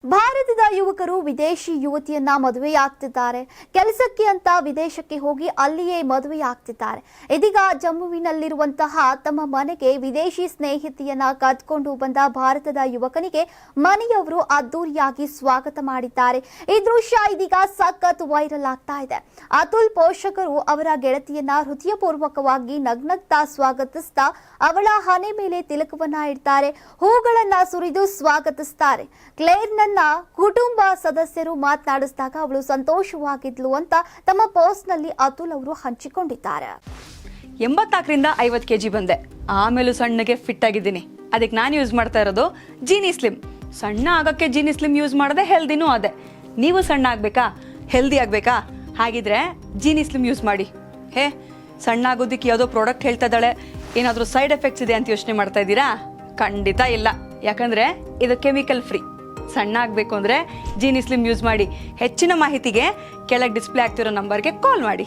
ಭಾರತದ ಯುವಕರು ವಿದೇಶಿ ಯುವತಿಯನ್ನ ಮದುವೆಯಾಗ್ತಿದ್ದಾರೆ. ಕೆಲಸಕ್ಕೆ ಅಂತ ವಿದೇಶಕ್ಕೆ ಹೋಗಿ ಅಲ್ಲಿಯೇ ಮದುವೆಯಾಗ್ತಿದ್ದಾರೆ. ಇದೀಗ ಜಮ್ಮುವಿನಲ್ಲಿರುವಂತಹ ತಮ್ಮ ಮನೆಗೆ ವಿದೇಶಿ ಸ್ನೇಹಿತೆಯನ್ನ ಕದ್ಕೊಂಡು ಬಂದ ಭಾರತದ ಯುವಕನಿಗೆ ಮನೆಯವರು ಅದ್ದೂರಿಯಾಗಿ ಸ್ವಾಗತ ಮಾಡಿದ್ದಾರೆ. ಈ ದೃಶ್ಯ ಇದೀಗ ಸಖತ್ ವೈರಲ್ ಆಗ್ತಾ ಇದೆ. ಅತುಲ್ ಪೋಷಕರು ಅವರ ಗೆಳತಿಯನ್ನ ಹೃದಯಪೂರ್ವಕವಾಗಿ ನಗ್ನಗ್ತಾ ಸ್ವಾಗತಿಸ್ತಾ ಅವಳ ಹಣೆ ಮೇಲೆ ತಿಲಕವನ್ನ ಇಡ್ತಾರೆ. ಹೂಗಳನ್ನ ಸುರಿದು ಸ್ವಾಗತಿಸ್ತಾರೆ. ಕ್ಲೇರ್ನ ಕುಟುಂಬ ಸದಸ್ಯರು ಮಾತನಾಡಿಸಿದಾಗ ಅವಳು ಸಂತೋಷವಾಗಿದ್ಲು ಅಂತ ತಮ್ಮ ಪೋಸ್ಟ್ ನಲ್ಲಿ ಅತುಲ್ ಅವರು ಹಂಚಿಕೊಂಡಿದ್ದಾರೆ. 84ರಿಂದ 50 kg ಬಂದೆ, ಆಮೇಲೂ ಸಣ್ಣಗೆ ಫಿಟ್ ಆಗಿದ್ದೀನಿ. ಅದಕ್ಕೆ ನಾನು ಯೂಸ್ ಮಾಡ್ತಾ ಇರೋದು ಜೀನಿ ಸ್ಲಿಮ್. ಸಣ್ಣ ಆಗಕ್ಕೆ ಜೀನಿ ಸ್ಲಿಮ್ ಯೂಸ್ ಮಾಡದೆ ಹೆಲ್ದಿನೂ ಅದೇ. ನೀವು ಸಣ್ಣ ಆಗ್ಬೇಕಾ, ಹೆಲ್ದಿ ಆಗ್ಬೇಕಾ? ಹಾಗಿದ್ರೆ ಜೀನಿ ಸ್ಲಿಮ್ ಯೂಸ್ ಮಾಡಿ. ಸಣ್ಣ ಆಗೋದಕ್ಕೆ ಯಾವುದೋ ಪ್ರಾಡಕ್ಟ್ ಹೇಳ್ತಾ ಇದ್ದಾಳೆ, ಏನಾದರೂ ಸೈಡ್ ಎಫೆಕ್ಟ್ಸ್ ಇದೆ ಅಂತ ಯೋಚನೆ ಮಾಡ್ತಾ ಇದ್ದೀರಾ? ಖಂಡಿತ ಇಲ್ಲ, ಯಾಕಂದ್ರೆ ಇದು ಕೆಮಿಕಲ್ ಫ್ರೀ. ಸಣ್ಣ ಆಗಬೇಕು ಅಂದರೆ ಜೀನಿ ಸ್ಲಿಮ್ ಯೂಸ್ ಮಾಡಿ. ಹೆಚ್ಚಿನ ಮಾಹಿತಿಗೆ ಕೆಳಗೆ ಡಿಸ್ಪ್ಲೇ ಆಗ್ತಿರೋ ನಂಬರ್ಗೆ ಕಾಲ್ ಮಾಡಿ.